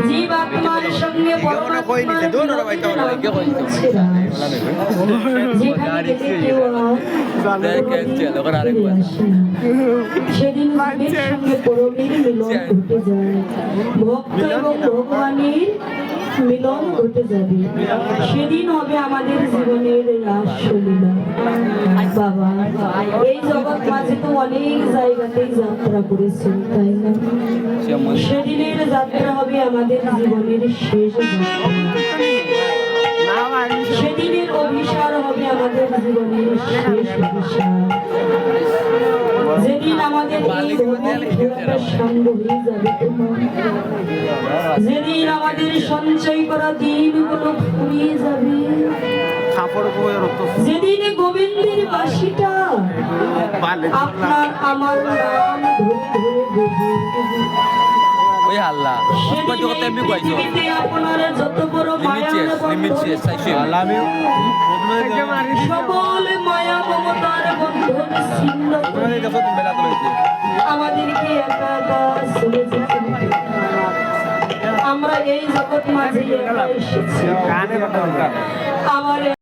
জীবাত্মার সঙ্গে সেদিন সঙ্গে পরমের মিলন ঘটে যায়, ভক্ত এবং ভগবানের মিলন ঘটে যাবে। সেদিন হবে আমাদের জীবনের রাসলীলা। বাবা, এই জগৎ মাঝে তো অনেক জায়গাতেই যাত্রা করেছে, তাই না? সেদিনের যাত্রা হবে আমাদের জীবনের শেষ যাত্রা। সেদিনের অভিসার হবে আমাদের জীবনের শেষ অভিসার। যেদিন আমাদের এই ভোগের সঙ্গ হয়ে যাবে তোমার, যেদিন আমাদের সঞ্চয় করা দিনগুলো ফুরিয়ে যাবে, যেদিন গোবিন্দের বাঁশিটা আপনার আমার নাম আপনার যত বড় মায়ার সকল মায়া মমতার বন্ধন ছিন্ন আমাদেরকে একা একা চলে যেতে হবে। আমরা এই জগৎ মাঝে এসেছি। আমার